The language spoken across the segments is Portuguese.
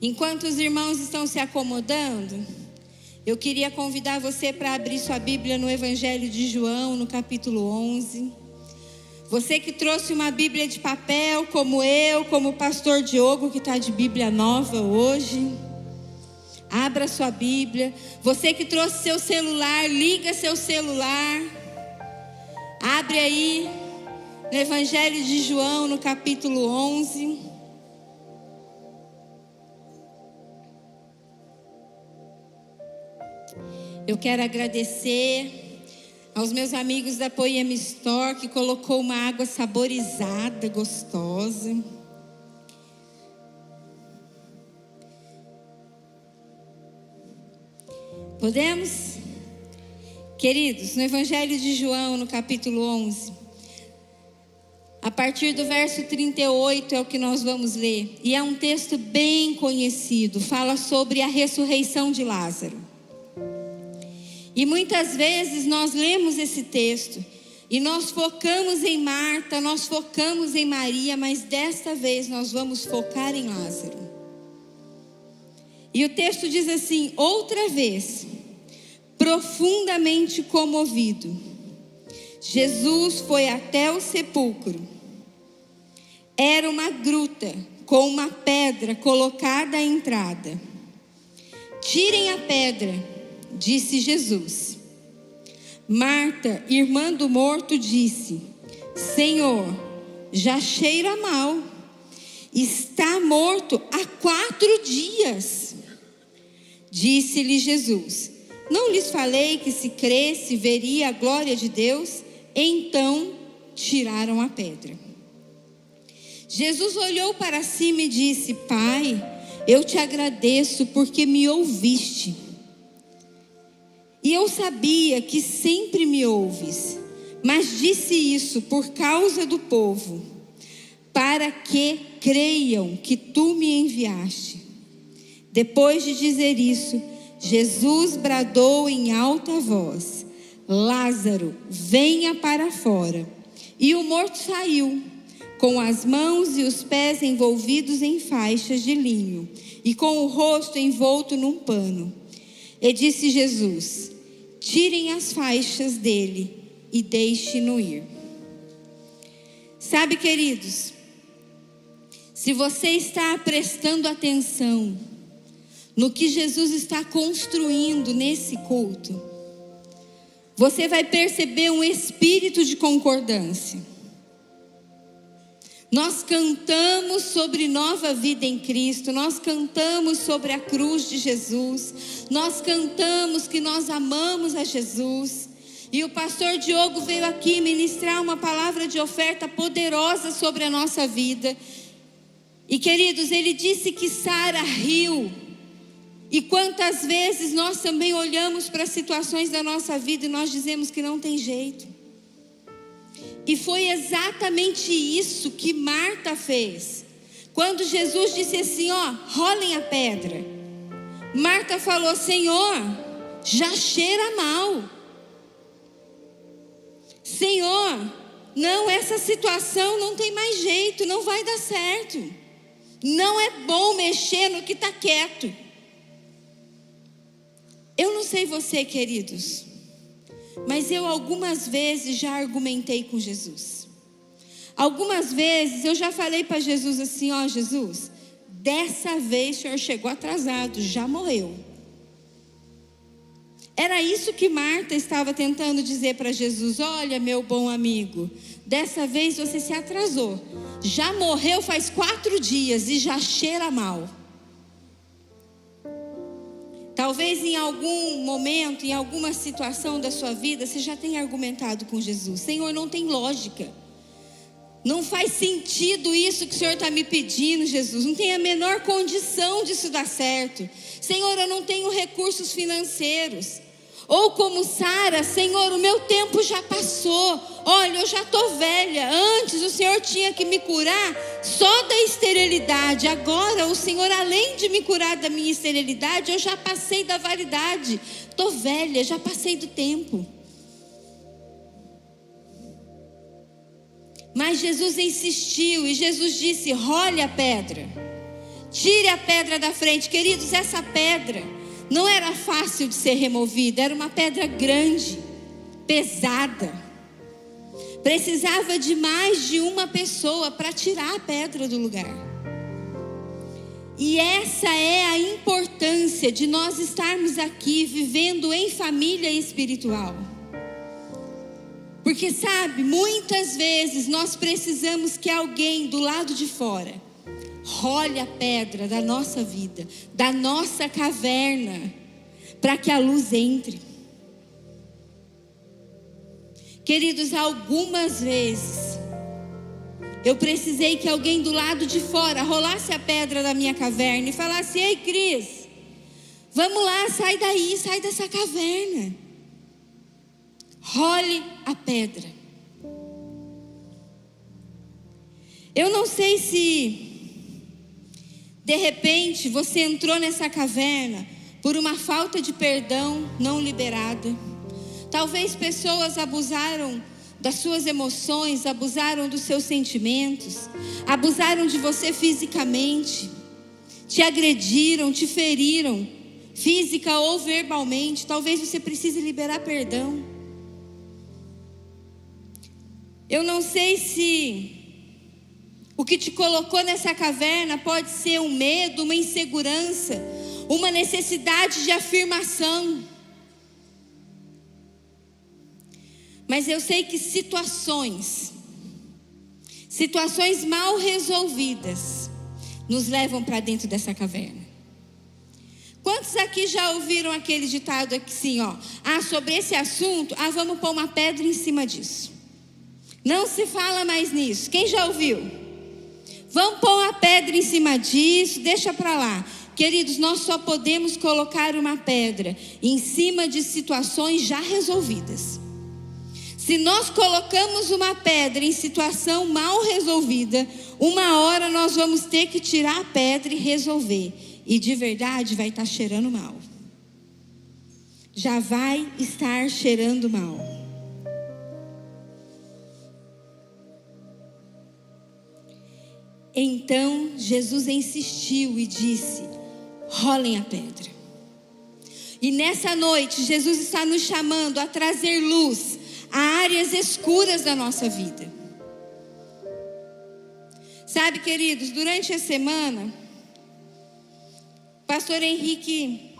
Enquanto os irmãos estão se acomodando, eu queria convidar você para abrir sua Bíblia no Evangelho de João, no capítulo 11. Você que trouxe uma Bíblia de papel, como eu, como o pastor Diogo, que está de Bíblia nova hoje, abra sua Bíblia. Você que trouxe seu celular, liga seu celular. Abre aí no Evangelho de João, no capítulo 11. Eu quero agradecer aos meus amigos da Poema Store, que colocou uma água saborizada, gostosa. Podemos? Queridos, no Evangelho de João, no capítulo 11, a partir do verso 38 é o que nós vamos ler. E é um texto bem conhecido, fala sobre a ressurreição de Lázaro. E muitas vezes nós lemos esse texto e nós focamos em Marta, nós focamos em Maria, mas desta vez nós vamos focar em Lázaro. E o texto diz assim: outra vez, profundamente comovido, Jesus foi até o sepulcro. Era uma gruta com uma pedra colocada à entrada. Tirem a pedra, disse Jesus. Marta, irmã do morto, disse: Senhor, já cheira mal. Está morto há 4 dias. Disse-lhe Jesus: não lhes falei que se cresce veria a glória de Deus? Então tiraram a pedra. Jesus olhou para cima e disse: Pai, eu te agradeço porque me ouviste. E eu sabia que sempre me ouves, mas disse isso por causa do povo, para que creiam que tu me enviaste. Depois de dizer isso, Jesus bradou em alta voz: Lázaro, venha para fora. E o morto saiu, com as mãos e os pés envolvidos em faixas de linho, e com o rosto envolto num pano. E disse Jesus: tirem as faixas dele e deixem-no ir. Sabe, queridos, se você está prestando atenção no que Jesus está construindo nesse culto, você vai perceber um espírito de concordância. Nós cantamos sobre nova vida em Cristo, nós cantamos sobre a cruz de Jesus, nós cantamos que nós amamos a Jesus. E o pastor Diogo veio aqui ministrar uma palavra de oferta poderosa sobre a nossa vida. E queridos, ele disse que Sara riu. E quantas vezes nós também olhamos para situações da nossa vida e nós dizemos que não tem jeito. E foi exatamente isso que Marta fez. Quando Jesus disse assim, rolem a pedra. Marta falou: Senhor, já cheira mal. Senhor, não, essa situação não tem mais jeito, não vai dar certo. Não é bom mexer no que está quieto. Eu não sei você, queridos, mas eu algumas vezes já argumentei com Jesus. Algumas vezes eu já falei para Jesus assim: Jesus, dessa vez o Senhor chegou atrasado, já morreu. Era isso que Marta estava tentando dizer para Jesus: olha, meu bom amigo, dessa vez você se atrasou, já morreu faz 4 dias e já cheira mal. Talvez em algum momento, em alguma situação da sua vida, você já tenha argumentado com Jesus: Senhor, não tem lógica, não faz sentido isso que o Senhor está me pedindo, Jesus, não tem a menor condição disso dar certo. Senhor, eu não tenho recursos financeiros. Ou como Sara: Senhor, o meu tempo já passou, olha, eu já estou velha, antes o Senhor tinha que me curar só da esterilidade, agora o Senhor, além de me curar da minha esterilidade, eu já passei da validade, estou velha, já passei do tempo. Mas Jesus insistiu e Jesus disse: role a pedra. Tire a pedra da frente. Queridos, essa pedra não era fácil de ser removida. Era uma pedra grande, pesada. Precisava de mais de uma pessoa para tirar a pedra do lugar. E essa é a importância de nós estarmos aqui vivendo em família espiritual. Porque sabe, muitas vezes nós precisamos que alguém do lado de fora role a pedra da nossa vida, da nossa caverna, para que a luz entre. Queridos, algumas vezes eu precisei que alguém do lado de fora rolasse a pedra da minha caverna e falasse: ei, Cris, vamos lá, sai daí, sai dessa caverna. Role a pedra. Eu não sei se de repente você entrou nessa caverna por uma falta de perdão não liberada. Talvez pessoas abusaram das suas emoções, abusaram dos seus sentimentos, abusaram de você fisicamente, te agrediram, te feriram, física ou verbalmente. Talvez você precise liberar perdão. Eu não sei se o que te colocou nessa caverna pode ser um medo, uma insegurança, uma necessidade de afirmação. Mas eu sei que situações mal resolvidas nos levam para dentro dessa caverna. Quantos aqui já ouviram aquele ditado aqui assim, ó? Sobre esse assunto, vamos pôr uma pedra em cima disso. Não se fala mais nisso. Quem já ouviu? Vamos pôr uma pedra em cima disso, deixa para lá. Queridos, nós só podemos colocar uma pedra em cima de situações já resolvidas. Se nós colocamos uma pedra em situação mal resolvida, uma hora nós vamos ter que tirar a pedra e resolver. E de verdade vai estar cheirando mal. Já vai estar cheirando mal. Então Jesus insistiu e disse: rolem a pedra. E nessa noite Jesus está nos chamando a trazer luz a áreas escuras da nossa vida. Sabe, queridos, durante a semana, o pastor Henrique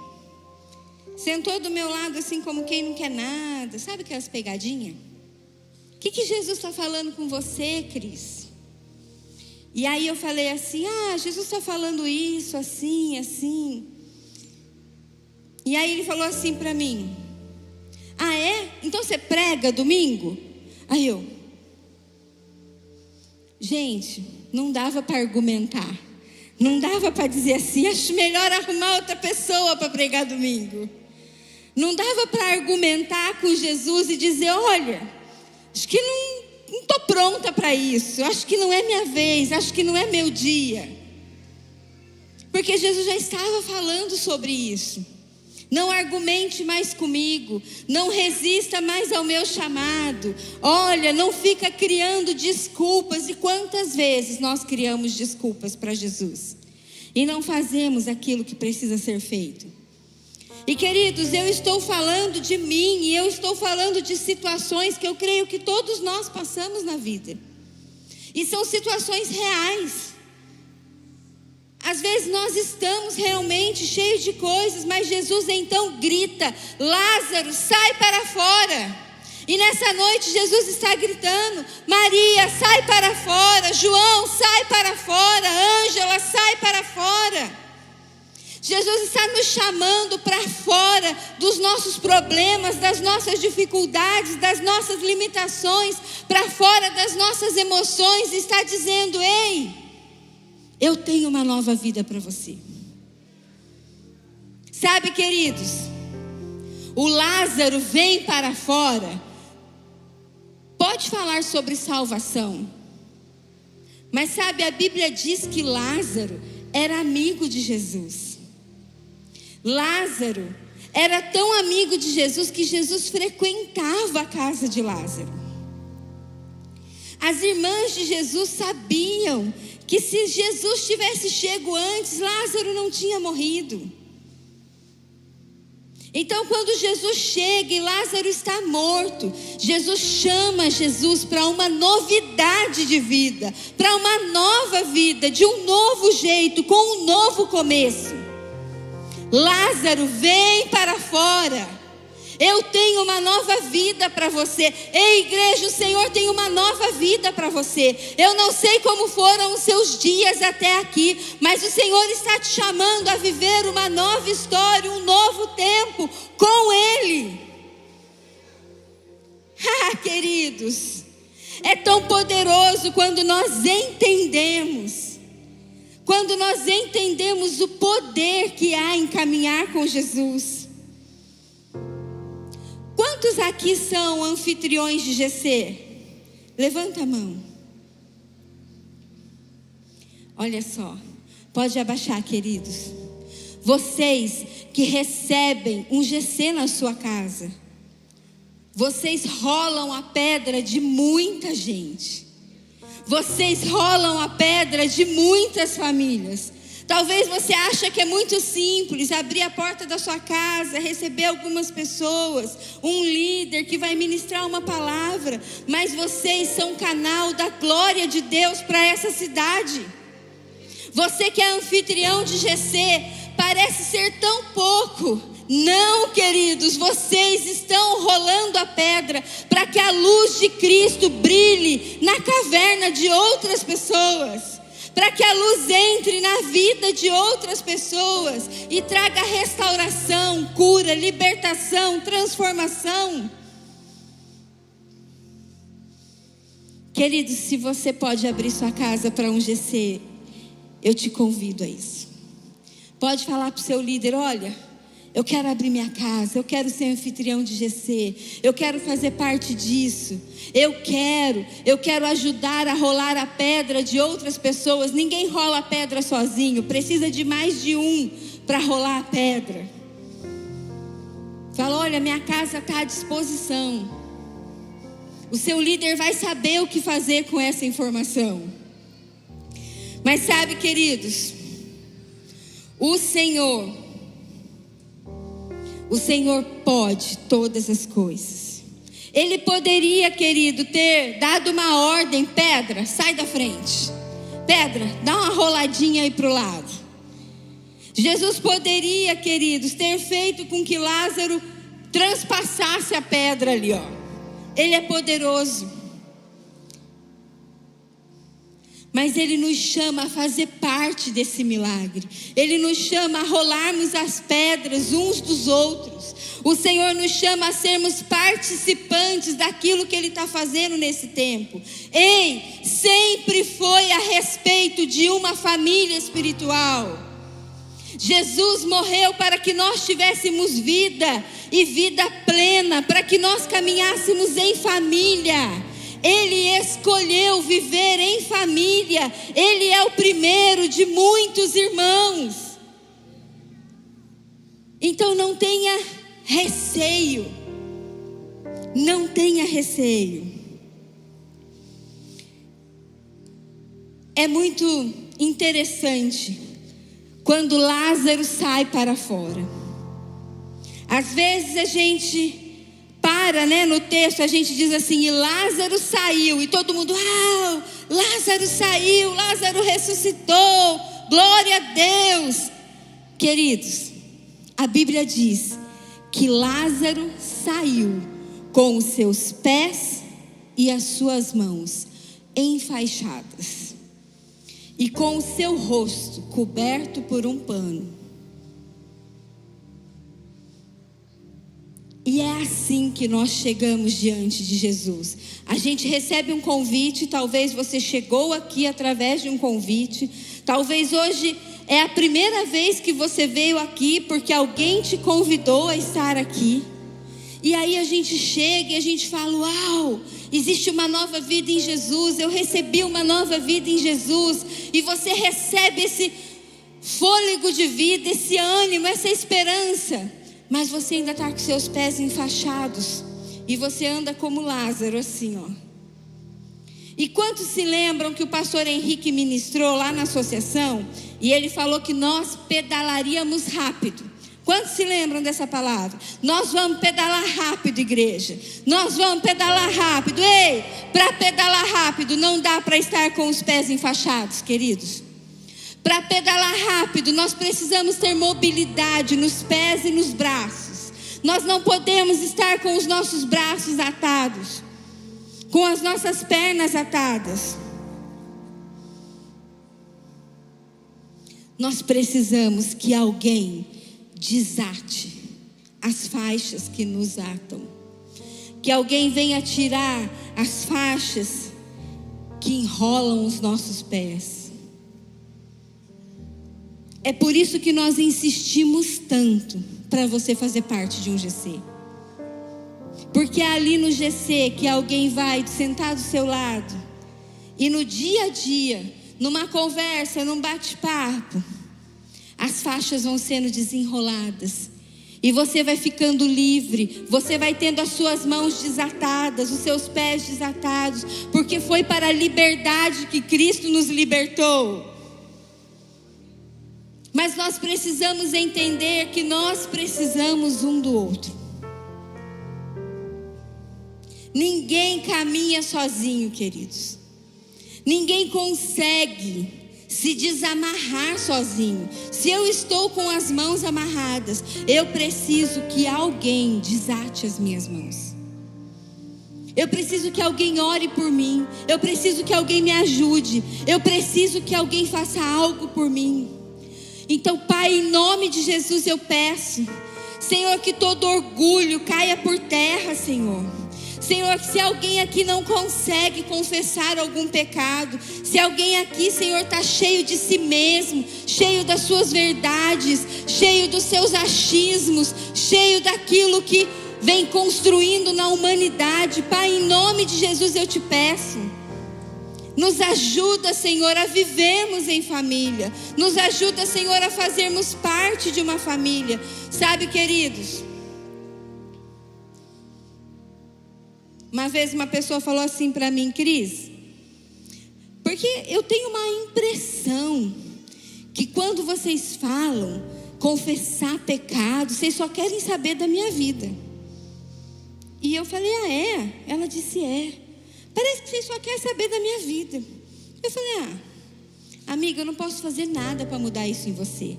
sentou do meu lado assim como quem não quer nada. Sabe aquelas pegadinhas? O que Jesus está falando com você, Cris? E aí eu falei assim: Jesus está falando isso, assim, assim. E aí ele falou assim para mim: é? Então você prega domingo? Aí eu... Gente, não dava para argumentar. Não dava para dizer assim: acho melhor arrumar outra pessoa para pregar domingo. Não dava para argumentar com Jesus e dizer: olha, acho que não estou pronta para isso. Acho que não é minha vez. Acho que não é meu dia. Porque Jesus já estava falando sobre isso. Não argumente mais comigo, não resista mais ao meu chamado. Olha, não fica criando desculpas. E quantas vezes nós criamos desculpas para Jesus e não fazemos aquilo que precisa ser feito? E queridos, eu estou falando de mim, e eu estou falando de situações que eu creio que todos nós passamos na vida. E são situações reais. Às vezes nós estamos realmente cheios de coisas, mas Jesus então grita: Lázaro, sai para fora. E nessa noite Jesus está gritando: Maria, sai para fora. João, sai para fora. Ângela, sai para fora. Jesus está nos chamando para fora dos nossos problemas, das nossas dificuldades, das nossas limitações, para fora das nossas emoções. E está dizendo: ei, eu tenho uma nova vida para você. Sabe, queridos, o Lázaro vem para fora. Pode falar sobre salvação, mas sabe, a Bíblia diz que Lázaro era amigo de Jesus. Lázaro era tão amigo de Jesus que Jesus frequentava a casa de Lázaro. As irmãs de Jesus sabiam que se Jesus tivesse chego antes, Lázaro não tinha morrido. Então, quando Jesus chega e Lázaro está morto, Jesus chama Jesus para uma novidade de vida, para uma nova vida, de um novo jeito, com um novo começo. Lázaro, vem para fora. Eu tenho uma nova vida para você. Ei, igreja, o Senhor tem uma nova vida para você. Eu não sei como foram os seus dias até aqui, mas o Senhor está te chamando a viver uma nova história, um novo tempo com Ele. Queridos, é tão poderoso quando nós entendemos o poder que há em caminhar com Jesus. Quantos aqui são anfitriões de GC? Levanta a mão. Olha só, pode abaixar, queridos. Vocês que recebem um GC na sua casa, vocês rolam a pedra de muita gente. Vocês rolam a pedra de muitas famílias. Talvez você ache que é muito simples abrir a porta da sua casa, receber algumas pessoas, um líder que vai ministrar uma palavra, mas vocês são canal da glória de Deus para essa cidade. Você que é anfitrião de GC, parece ser tão pouco. Não, queridos, vocês estão rolando a pedra para que a luz de Cristo brilhe na caverna de outras pessoas. Para que a luz entre na vida de outras pessoas e traga restauração, cura, libertação, transformação. Queridos, se você pode abrir sua casa para um GC, eu te convido a isso. Pode falar para o seu líder: olha, eu quero abrir minha casa, eu quero ser anfitrião de GC, eu quero fazer parte disso. Eu quero ajudar a rolar a pedra de outras pessoas. Ninguém rola a pedra sozinho, precisa de mais de um para rolar a pedra. Fala: olha, minha casa está à disposição. O seu líder vai saber o que fazer com essa informação. Mas sabe, queridos, o Senhor pode todas as coisas. Ele poderia, querido, ter dado uma ordem: pedra, sai da frente. Pedra, dá uma roladinha aí para o lado. Jesus poderia, queridos, ter feito com que Lázaro transpassasse a pedra ali, ó. Ele é poderoso. Mas Ele nos chama a fazer parte desse milagre. Ele nos chama a rolarmos as pedras uns dos outros. O Senhor nos chama a sermos participantes daquilo que Ele está fazendo nesse tempo. Ei, sempre foi a respeito de uma família espiritual. Jesus morreu para que nós tivéssemos vida e vida plena, para que nós caminhássemos em família. Ele escolheu viver em família. Ele é o primeiro de muitos irmãos. Então não tenha receio. Não tenha receio. É muito interessante quando Lázaro sai para fora. Às vezes a gente no texto, a gente diz assim: e Lázaro saiu, e todo mundo: Lázaro saiu, Lázaro ressuscitou, glória a Deus. Queridos, a Bíblia diz que Lázaro saiu com os seus pés e as suas mãos enfaixadas e com o seu rosto coberto por um pano. E é assim que nós chegamos diante de Jesus. A gente recebe um convite. Talvez você chegou aqui através de um convite. Talvez hoje é a primeira vez que você veio aqui porque alguém te convidou a estar aqui. E aí a gente chega e a gente fala: uau, existe uma nova vida em Jesus. Eu recebi uma nova vida em Jesus. E você recebe esse fôlego de vida, esse ânimo, essa esperança. Mas você ainda está com seus pés enfaixados. E você anda como Lázaro, assim, ó. E quantos se lembram que o pastor Henrique ministrou lá na associação? E ele falou que nós pedalaríamos rápido. Quantos se lembram dessa palavra? Nós vamos pedalar rápido, igreja. Nós vamos pedalar rápido. Ei, para pedalar rápido não dá para estar com os pés enfaixados, queridos. Para pedalar rápido nós precisamos ter mobilidade nos pés e nos braços. Nós não podemos estar com os nossos braços atados, com as nossas pernas atadas. Nós precisamos que alguém desate as faixas que nos atam. Que alguém venha tirar as faixas que enrolam os nossos pés. É por isso que nós insistimos tanto para você fazer parte de um GC. Porque é ali no GC que alguém vai sentar do seu lado e no dia a dia, numa conversa, num bate-papo, as faixas vão sendo desenroladas e você vai ficando livre. Você vai tendo as suas mãos desatadas, os seus pés desatados, porque foi para a liberdade que Cristo nos libertou. Mas nós precisamos entender que nós precisamos um do outro. Ninguém caminha sozinho, queridos. Ninguém consegue se desamarrar sozinho. Se eu estou com as mãos amarradas, eu preciso que alguém desate as minhas mãos. Eu preciso que alguém ore por mim. Eu preciso que alguém me ajude. Eu preciso que alguém faça algo por mim. Então, Pai, em nome de Jesus eu peço, Senhor, que todo orgulho caia por terra, Senhor. Senhor, se alguém aqui não consegue confessar algum pecado, se alguém aqui, Senhor, está cheio de si mesmo, cheio das suas verdades, cheio dos seus achismos, cheio daquilo que vem construindo na humanidade, Pai, em nome de Jesus eu te peço, nos ajuda, Senhor, a vivermos em família, nos ajuda, Senhor, a fazermos parte de uma família. Sabe, queridos, uma vez uma pessoa falou assim para mim: Cris, porque eu tenho uma impressão que quando vocês falam confessar pecado, vocês só querem saber da minha vida. E eu falei: ah, é? Ela disse: é. Parece que vocês só querem saber da minha vida. Eu falei: ah, amiga, eu não posso fazer nada para mudar isso em você,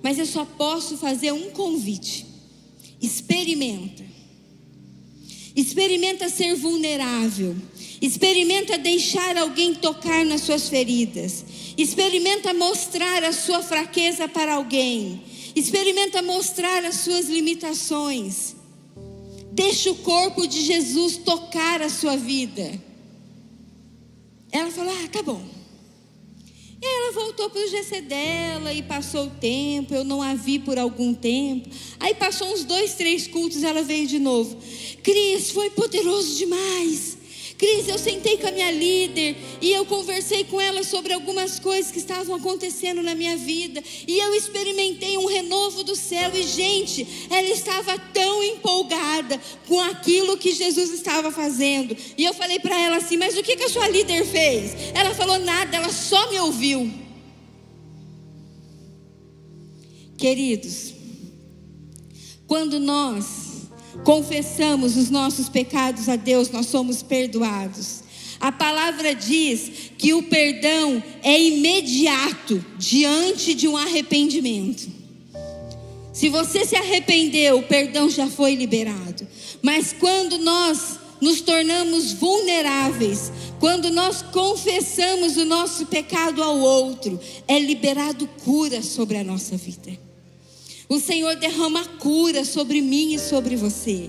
mas eu só posso fazer um convite. Experimenta ser vulnerável. Experimenta deixar alguém tocar nas suas feridas. Experimenta mostrar a sua fraqueza para alguém. Experimenta mostrar as suas limitações. Deixa o corpo de Jesus tocar a sua vida. Ela falou: ah, tá bom. E aí ela voltou para o GC dela e passou o tempo, eu não a vi por algum tempo. Aí passou uns 2, 3 cultos, ela veio de novo. Cris, foi poderoso demais. Cris, eu sentei com a minha líder e eu conversei com ela sobre algumas coisas que estavam acontecendo na minha vida. E eu experimentei um renovo do céu. E gente, ela estava tão empolgada com aquilo que Jesus estava fazendo. E eu falei para ela assim: mas o que a sua líder fez? Ela falou: nada, ela só me ouviu. Queridos, quando nós confessamos os nossos pecados a Deus, nós somos perdoados. A palavra diz que o perdão é imediato diante de um arrependimento. Se você se arrependeu, o perdão já foi liberado. Mas quando nós nos tornamos vulneráveis, quando nós confessamos o nosso pecado ao outro, é liberado cura sobre a nossa vida. O Senhor derrama cura sobre mim e sobre você.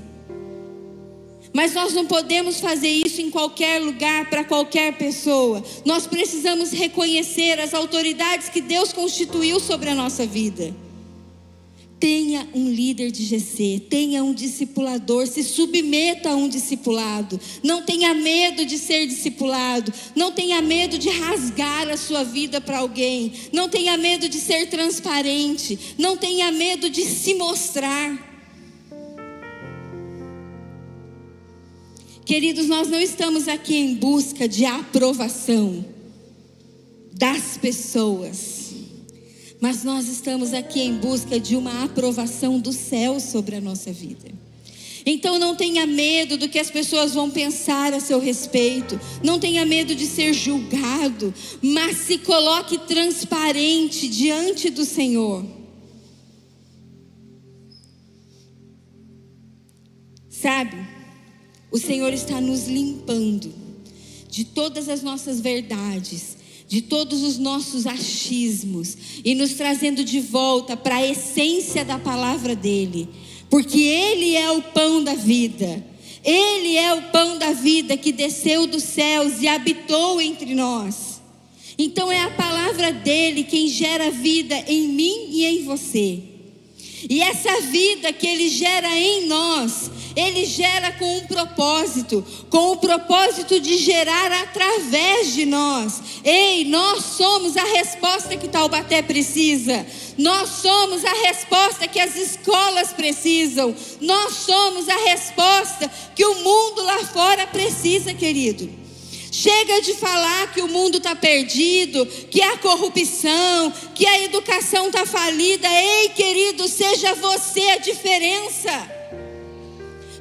Mas nós não podemos fazer isso em qualquer lugar, para qualquer pessoa. Nós precisamos reconhecer as autoridades que Deus constituiu sobre a nossa vida. Tenha um líder de GC, tenha um discipulador, se submeta a um discipulado. Não tenha medo de ser discipulado, não tenha medo de rasgar a sua vida para alguém, não tenha medo de ser transparente, não tenha medo de se mostrar. Queridos, nós não estamos aqui em busca de aprovação das pessoas, mas nós estamos aqui em busca de uma aprovação do céu sobre a nossa vida. Então não tenha medo do que as pessoas vão pensar a seu respeito, não tenha medo de ser julgado, mas se coloque transparente diante do Senhor. Sabe, o Senhor está nos limpando de todas as nossas verdades, de todos os nossos achismos, e nos trazendo de volta para a essência da palavra dele. Porque Ele é o pão da vida. Ele é o pão da vida que desceu dos céus e habitou entre nós. Então é a palavra dele quem gera vida em mim e em você. E essa vida que Ele gera em nós, Ele gera com o propósito de gerar através de nós. Ei, nós somos a resposta que Taubaté precisa. Nós somos a resposta que as escolas precisam. Nós somos a resposta que o mundo lá fora precisa, querido. Chega de falar que o mundo está perdido, que há corrupção, que a educação está falida. Ei, querido, seja você a diferença.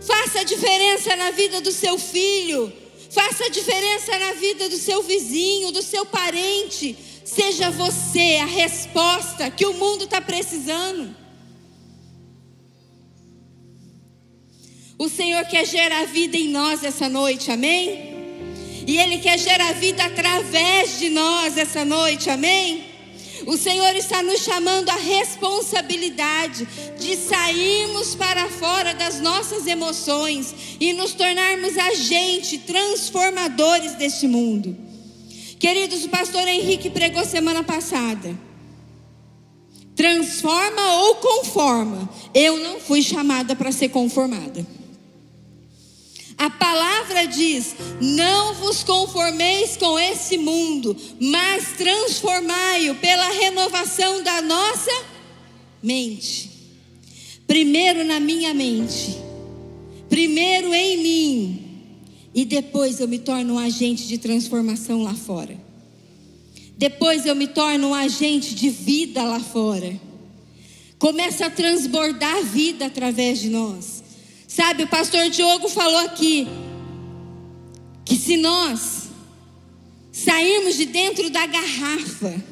Faça a diferença na vida do seu filho. Faça a diferença na vida do seu vizinho, do seu parente. Seja você a resposta que o mundo está precisando. O Senhor quer gerar vida em nós essa noite, amém? E Ele quer gerar vida através de nós essa noite, amém? O Senhor está nos chamando à responsabilidade de sairmos para fora das nossas emoções e nos tornarmos agentes transformadores deste mundo. Queridos, o pastor Henrique pregou semana passada: transforma ou conforma. Eu não fui chamada para ser conformada. A palavra diz: não vos conformeis com esse mundo, mas transformai-o pela renovação da nossa mente. Primeiro na minha mente, primeiro em mim, e depois eu me torno um agente de transformação lá fora. Depois eu me torno um agente de vida lá fora. Começa a transbordar vida através de nós. Sabe, o pastor Diogo falou aqui que se nós sairmos de dentro da garrafa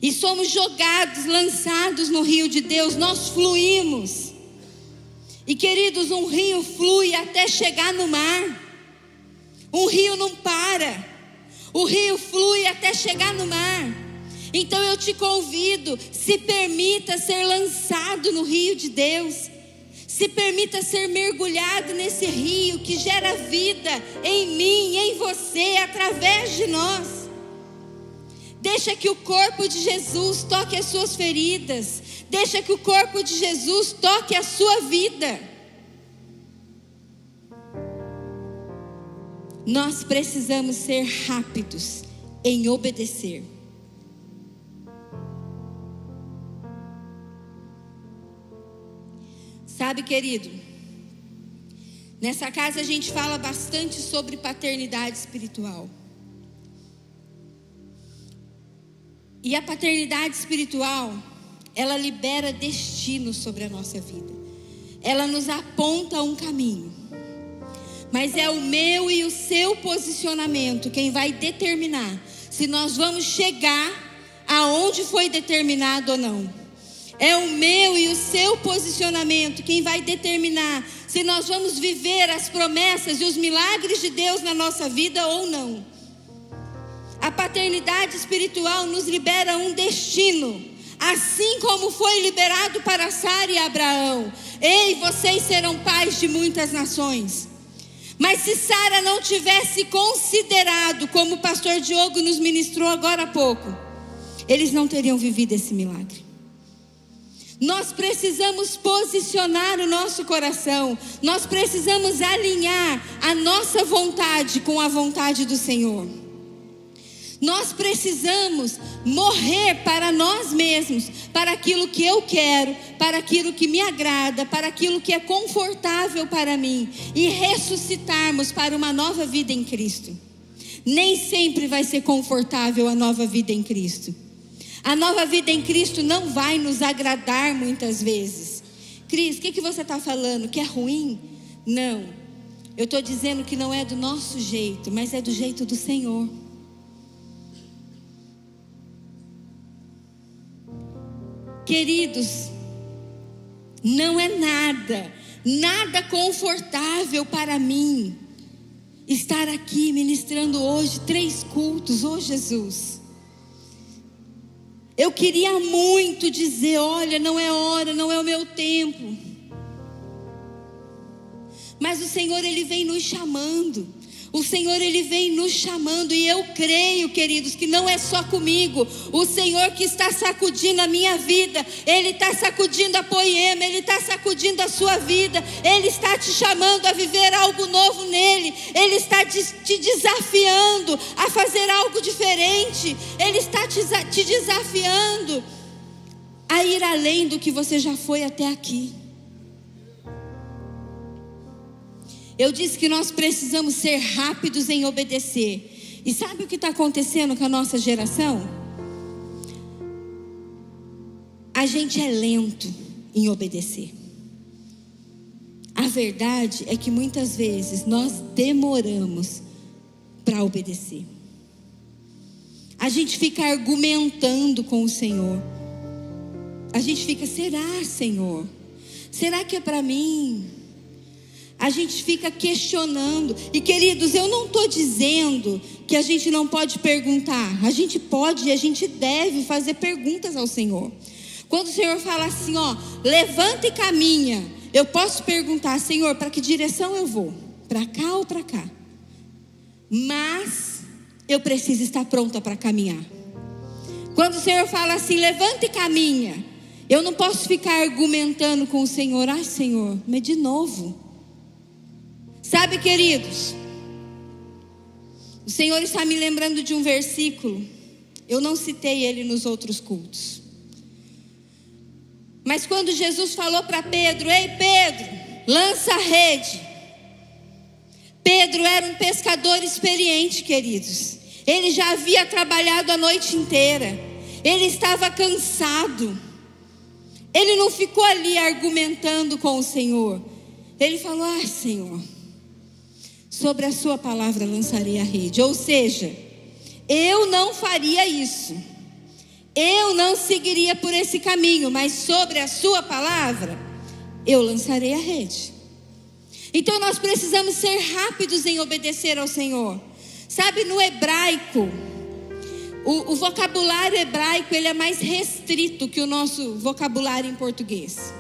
e somos jogados, lançados no rio de Deus, nós fluímos. E queridos, um rio flui até chegar no mar. Um rio não para. O rio flui até chegar no mar. Então eu te convido, se permita ser lançado no rio de Deus. Se permita ser mergulhado nesse rio que gera vida em mim, em você, através de nós. Deixa que o corpo de Jesus toque as suas feridas. Deixa que o corpo de Jesus toque a sua vida. Nós precisamos ser rápidos em obedecer. Sabe, querido, nessa casa a gente fala bastante sobre paternidade espiritual. E a paternidade espiritual, ela libera destino sobre a nossa vida. Ela nos aponta um caminho. Mas é o meu e o seu posicionamento quem vai determinar se nós vamos chegar aonde foi determinado ou não. É o meu e o seu posicionamento quem vai determinar se nós vamos viver as promessas e os milagres de Deus na nossa vida ou não. A paternidade espiritual nos libera um destino, assim como foi liberado para Sara e Abraão. Ei, vocês serão pais de muitas nações. Mas se Sara não tivesse considerado, como o pastor Diogo nos ministrou agora há pouco, eles não teriam vivido esse milagre. Nós precisamos posicionar o nosso coração. Nós precisamos alinhar a nossa vontade com a vontade do Senhor. Nós precisamos morrer para nós mesmos, para aquilo que eu quero, para aquilo que me agrada, para aquilo que é confortável para mim, e ressuscitarmos para uma nova vida em Cristo. Nem sempre vai ser confortável a nova vida em Cristo. A nova vida em Cristo não vai nos agradar muitas vezes. Cris, o que você está falando? Que é ruim? Não, eu estou dizendo que não é do nosso jeito, mas é do jeito do Senhor. Queridos, não é nada confortável para mim estar aqui ministrando hoje 3 cultos, oh Jesus. Eu queria muito dizer, olha, não é hora, não é o meu tempo. Mas o Senhor, Ele vem nos chamando. O Senhor, Ele vem nos chamando, e eu creio, queridos, que não é só comigo. O Senhor que está sacudindo a minha vida, Ele está sacudindo a Poema, Ele está sacudindo a sua vida. Ele está te chamando a viver algo novo nele. Ele está te desafiando a fazer algo diferente. Ele está te desafiando a ir além do que você já foi até aqui. Eu disse que nós precisamos ser rápidos em obedecer. E sabe o que está acontecendo com a nossa geração? A gente é lento em obedecer. A verdade é que muitas vezes nós demoramos para obedecer. A gente fica argumentando com o Senhor. A gente fica, será, Senhor? Será que é para mim? A gente fica questionando. E queridos, eu não estou dizendo que a gente não pode perguntar. A gente pode e a gente deve fazer perguntas ao Senhor. Quando o Senhor fala assim, ó, levanta e caminha, eu posso perguntar, Senhor, para que direção eu vou? Para cá ou para cá? Mas eu preciso estar pronta para caminhar. Quando o Senhor fala assim, levanta e caminha, eu não posso ficar argumentando com o Senhor. Ai, Senhor, mas de novo. Sabe, queridos, o Senhor está me lembrando de um versículo. Eu não citei ele nos outros cultos. Mas quando Jesus falou para Pedro, ei Pedro, lança a rede. Pedro era um pescador experiente, queridos. Ele já havia trabalhado a noite inteira. Ele estava cansado. Ele não ficou ali argumentando com o Senhor. Ele falou, ah, Senhor, sobre a sua palavra lançarei a rede. Ou seja, eu não faria isso. Eu não seguiria por esse caminho, mas sobre a sua palavra, eu lançarei a rede. Então nós precisamos ser rápidos em obedecer ao Senhor. Sabe, no hebraico, o vocabulário hebraico, ele é mais restrito que o nosso vocabulário em português.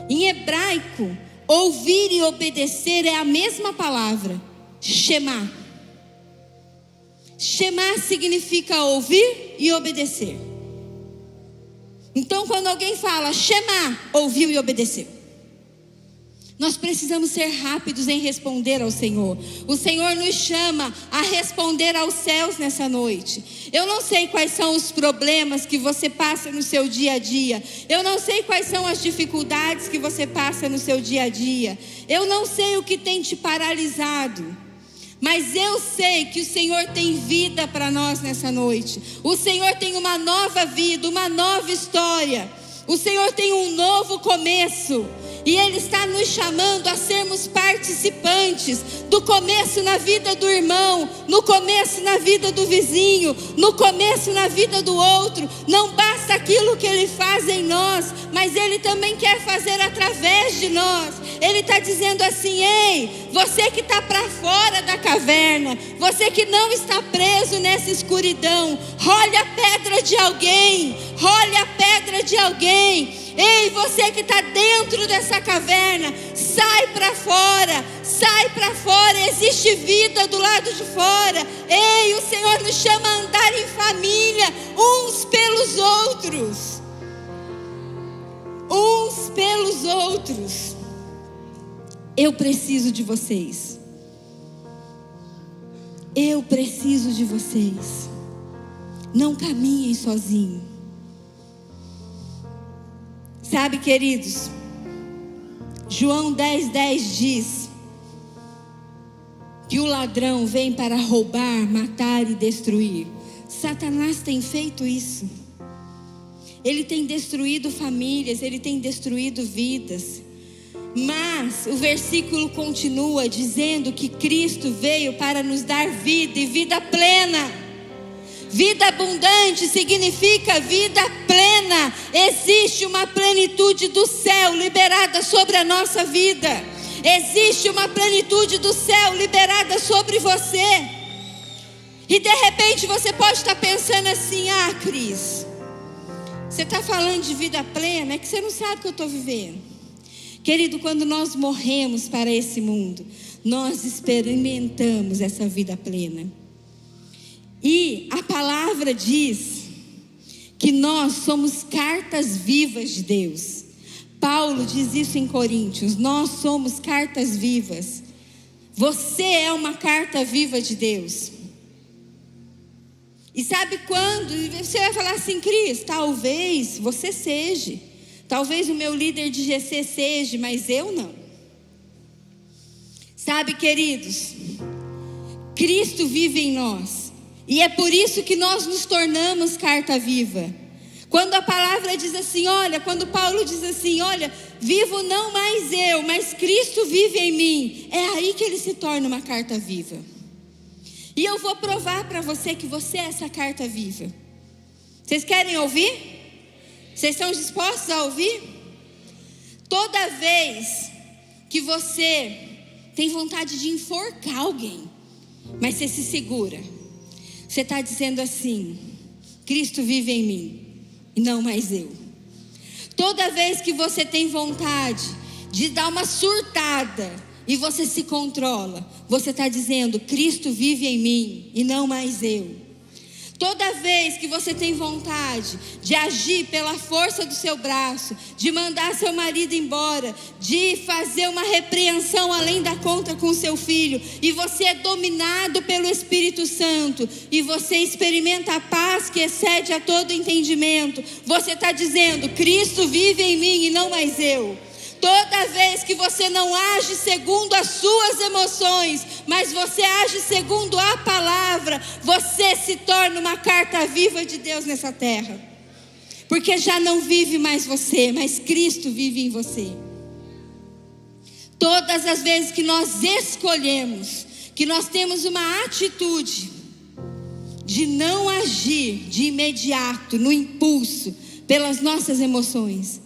Em hebraico, ouvir e obedecer é a mesma palavra, shema. Shema significa ouvir e obedecer. Então quando alguém fala shema, ouviu e obedeceu. Nós precisamos ser rápidos em responder ao Senhor. O Senhor nos chama a responder aos céus nessa noite. Eu não sei quais são os problemas que você passa no seu dia a dia. Eu não sei quais são as dificuldades que você passa no seu dia a dia. Eu não sei o que tem te paralisado. Mas eu sei que o Senhor tem vida para nós nessa noite. O Senhor tem uma nova vida, uma nova história. O Senhor tem um novo começo. E Ele está nos chamando a sermos participantes do começo na vida do irmão, no começo na vida do vizinho, no começo na vida do outro. Não basta aquilo que Ele faz em nós, mas Ele também quer fazer através de nós. Ele está dizendo assim, ei, você que está para fora da caverna, você que não está preso nessa escuridão, role a pedra de alguém, role a pedra de alguém. Ei, você que está dentro dessa caverna, sai para fora, existe vida do lado de fora. Ei, o Senhor nos chama a andar em família, uns pelos outros. Uns pelos outros. Eu preciso de vocês. eu preciso de vocês. Não caminhem sozinhos. Sabe, queridos, João 10:10 diz que o ladrão vem para roubar, matar e destruir. Satanás tem feito isso. Ele tem destruído famílias, ele tem destruído vidas. Mas o versículo continua dizendo que Cristo veio para nos dar vida e vida plena. Vida abundante significa vida plena. Existe uma plenitude do céu liberada sobre a nossa vida. Existe uma plenitude do céu liberada sobre você. E de repente você pode estar pensando assim: Cris, você está falando de vida plena, é que você não sabe o que eu estou vivendo. Querido, quando nós morremos para esse mundo, nós experimentamos essa vida plena. E a palavra diz que nós somos cartas vivas de Deus. Paulo diz isso em Coríntios: nós somos cartas vivas. Você é uma carta viva de Deus. E sabe quando? Você vai falar assim: Cris, talvez você seja. Talvez o meu líder de GC seja, mas eu não. Sabe, queridos, Cristo vive em nós. E é por isso que nós nos tornamos carta viva. Quando a palavra diz assim, quando Paulo diz assim, vivo não mais eu, mas Cristo vive em mim. É aí que ele se torna uma carta viva. E eu vou provar para você que você é essa carta viva. Vocês querem ouvir? Vocês estão dispostos a ouvir? Toda vez que você tem vontade de enforcar alguém, mas você se segura, você está dizendo assim: Cristo vive em mim e não mais eu. Toda vez que você tem vontade de dar uma surtada e você se controla, você está dizendo: Cristo vive em mim e não mais eu. Toda vez que você tem vontade de agir pela força do seu braço, de mandar seu marido embora, de fazer uma repreensão além da conta com seu filho, e você é dominado pelo Espírito Santo, e você experimenta a paz que excede a todo entendimento, você está dizendo: Cristo vive em mim e não mais eu. Toda vez que você não age segundo as suas emoções, mas você age segundo a palavra, você se torna uma carta viva de Deus nessa terra. Porque já não vive mais você, mas Cristo vive em você. Todas as vezes que nós escolhemos, que nós temos uma atitude de não agir de imediato, no impulso, pelas nossas emoções,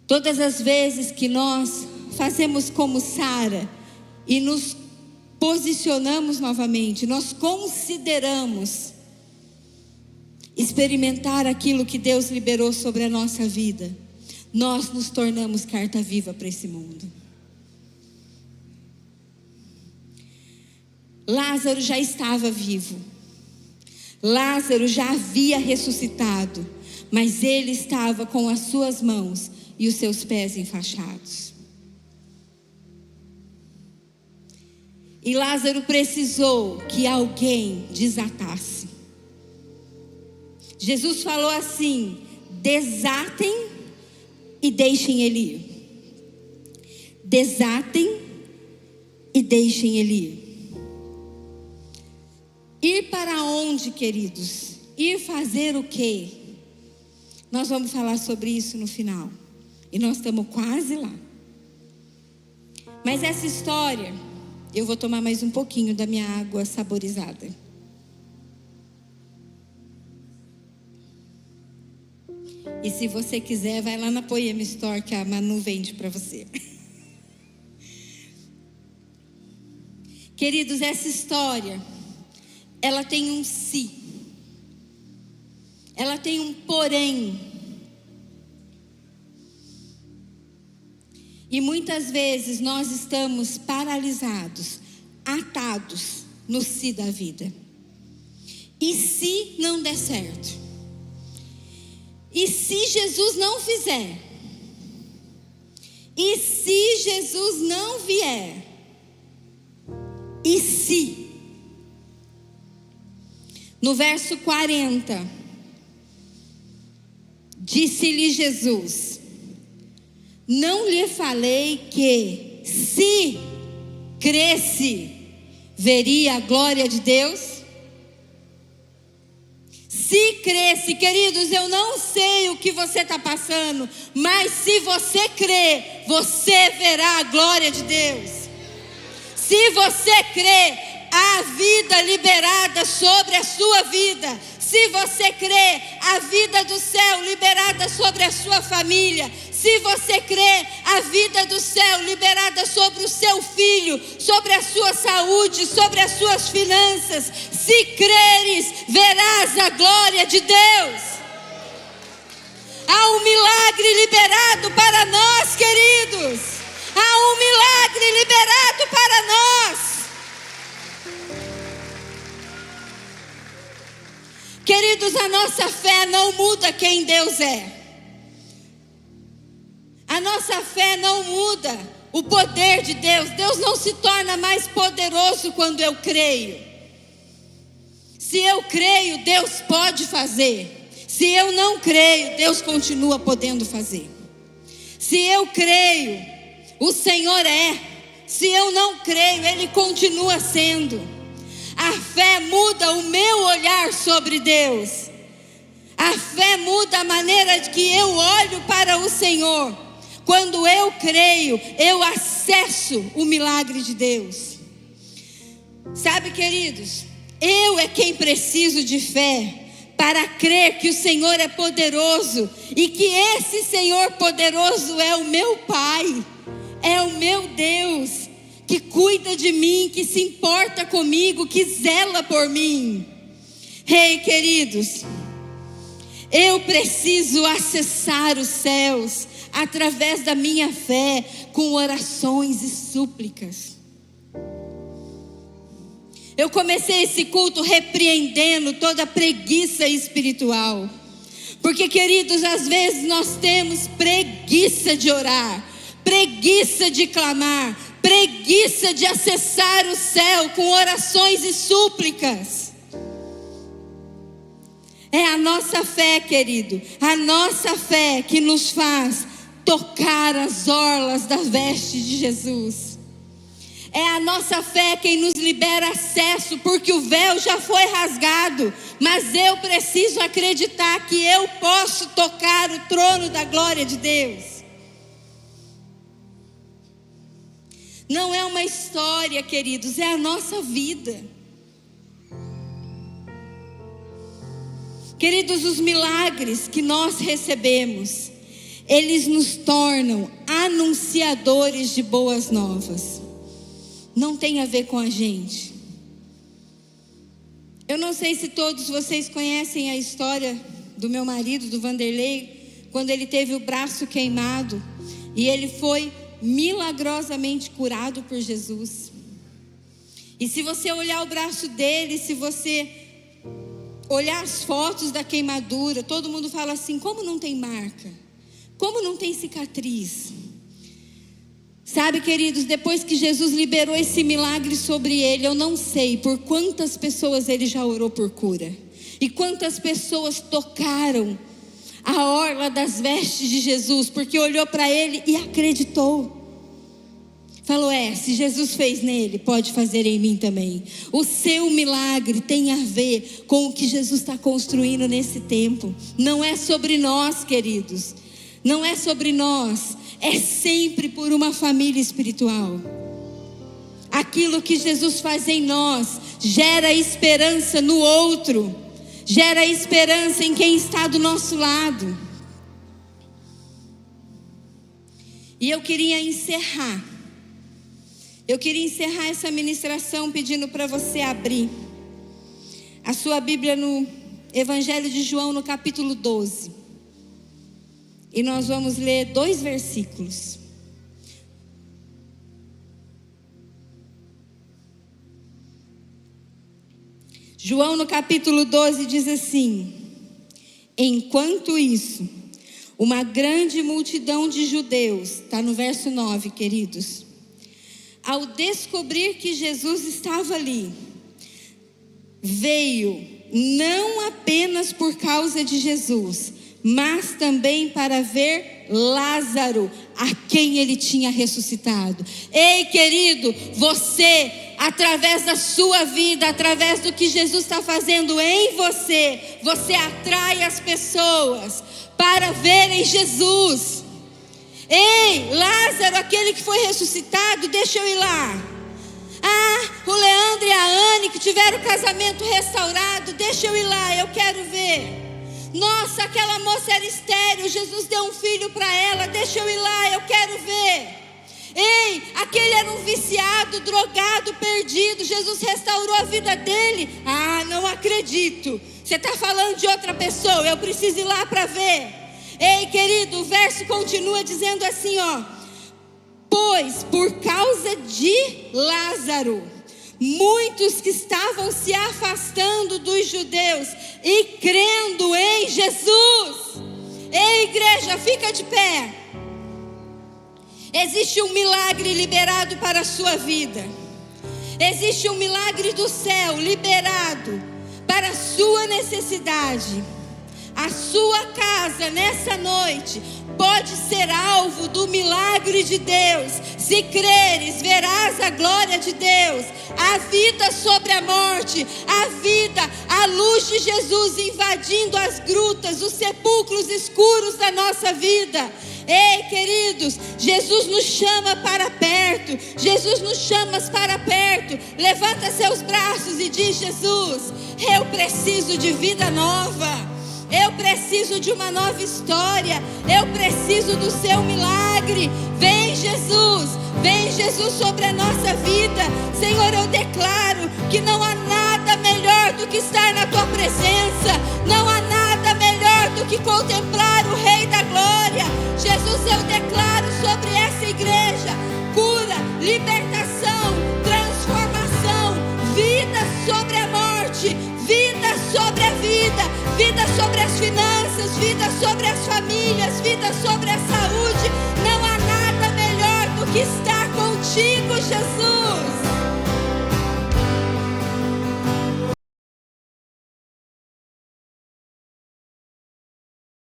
todas as vezes que nós fazemos como Sara e nos posicionamos novamente, nós consideramos experimentar aquilo que Deus liberou sobre a nossa vida, nós nos tornamos carta viva para esse mundo. Lázaro já estava vivo, Lázaro já havia ressuscitado, mas ele estava com as suas mãos e os seus pés enfaixados. E Lázaro precisou que alguém desatasse. Jesus falou assim: desatem e deixem ele ir. Desatem e deixem ele ir. Ir para onde, queridos? Ir fazer o quê? Nós vamos falar sobre isso no final. E nós estamos quase lá. Mas essa história, eu vou tomar mais um pouquinho da minha água saborizada. E se você quiser, vai lá na Poema Store que a Manu vende para você. Queridos, essa história, ela tem um si. Ela tem um porém. E muitas vezes nós estamos paralisados, atados no si da vida. E se não der certo? E se Jesus não fizer? E se Jesus não vier? E se? No verso 40, disse-lhe Jesus: não lhe falei que, se cresce, veria a glória de Deus? Se cresce, queridos, eu não sei o que você está passando, mas se você crer, você verá a glória de Deus. Se você crer, há vida liberada sobre a sua vida. Se você crer, a vida do céu liberada sobre a sua família. Se você crer, a vida do céu liberada sobre o seu filho, sobre a sua saúde, sobre as suas finanças. Se creres, verás a glória de Deus. Há um milagre liberado para nós, queridos. Há um milagre liberado para nós. Queridos, a nossa fé não muda quem Deus é. A nossa fé não muda o poder de Deus. Deus não se torna mais poderoso quando eu creio. Se eu creio, Deus pode fazer. Se eu não creio, Deus continua podendo fazer. Se eu creio, o Senhor é. Se eu não creio, Ele continua sendo. A fé muda o meu olhar sobre Deus. A fé muda a maneira de que eu olho para o Senhor. Quando eu creio, eu acesso o milagre de Deus. Sabe, queridos, eu é quem preciso de fé para crer que o Senhor é poderoso e que esse Senhor poderoso é o meu Pai, é o meu Deus, que cuida de mim, que se importa comigo, que zela por mim. Ei, queridos, eu preciso acessar os céus através da minha fé, com orações e súplicas. Eu comecei esse culto repreendendo toda a preguiça espiritual. Porque, queridos, às vezes nós temos preguiça de orar, preguiça de clamar, preguiça de acessar o céu com orações e súplicas. É a nossa fé, querido, a nossa fé que nos faz tocar as orlas das vestes de Jesus. É a nossa fé quem nos libera acesso, porque o véu já foi rasgado, mas eu preciso acreditar que eu posso tocar o trono da glória de Deus. Não é uma história, queridos, é a nossa vida. Queridos, os milagres que nós recebemos, eles nos tornam anunciadores de boas novas. Não tem a ver com a gente. Eu não sei se todos vocês conhecem a história do meu marido, do Vanderlei, quando ele teve o braço queimado e ele foi milagrosamente curado por Jesus. E se você olhar o braço dele, se você olhar as fotos da queimadura, todo mundo fala assim: como não tem marca? Como não tem cicatriz? Sabe, queridos, depois que Jesus liberou esse milagre sobre ele, eu não sei por quantas pessoas ele já orou por cura. E quantas pessoas tocaram a orla das vestes de Jesus, porque olhou para ele e acreditou. Falou: se Jesus fez nele, pode fazer em mim também. O seu milagre tem a ver com o que Jesus está construindo nesse tempo. Não é sobre nós, queridos. Não é sobre nós. É sempre por uma família espiritual. Aquilo que Jesus faz em nós gera esperança no outro. Gera esperança em quem está do nosso lado. E eu queria encerrar essa ministração pedindo para você abrir a sua Bíblia no Evangelho de João, no capítulo 12. E nós vamos ler 2 versículos. João, no capítulo 12, diz assim: enquanto isso, uma grande multidão de judeus, está no verso 9, queridos, ao descobrir que Jesus estava ali, veio não apenas por causa de Jesus, mas também para ver Lázaro, a quem ele tinha ressuscitado. Ei, querido, você, através da sua vida, através do que Jesus está fazendo em você, você atrai as pessoas para verem Jesus. Ei, Lázaro, aquele que foi ressuscitado, deixa eu ir lá. Ah, o Leandro e a Anne que tiveram o casamento restaurado, deixa eu ir lá, eu quero ver. Nossa, aquela moça era estéril, Jesus deu um filho para ela, deixa eu ir lá, eu quero ver. Ei, aquele era um viciado, drogado, perdido, Jesus restaurou a vida dele. Ah, não acredito, você está falando de outra pessoa, eu preciso ir lá para ver. Ei, querido, o verso continua dizendo assim, ó: pois por causa de Lázaro, muitos que estavam se afastando dos judeus e crendo em Jesus. Ei, igreja, fica de pé. Existe um milagre liberado para a sua vida. Existe um milagre do céu liberado para a sua necessidade. A sua casa nessa noite pode ser alvo do milagre de Deus. Se creres, verás a glória de Deus, a vida sobre a morte, a vida, a luz de Jesus invadindo as grutas, os sepulcros escuros da nossa vida. Ei, queridos, Jesus nos chama para perto, Jesus nos chama para perto. Levanta seus braços e diz: Jesus, eu preciso de vida nova. Eu preciso de uma nova história. Eu preciso do seu milagre. Vem Jesus sobre a nossa vida. Senhor, eu declaro que não há nada melhor do que estar na tua presença. Não há nada melhor do que contemplar o Rei da Glória. Jesus, eu declaro sobre essa igreja cura, libertação, transformação, vida sobre a morte, vida sobre a vida, vida sobre as finanças, vida sobre as famílias, vida sobre a saúde. Não há nada melhor do que estar contigo, Jesus.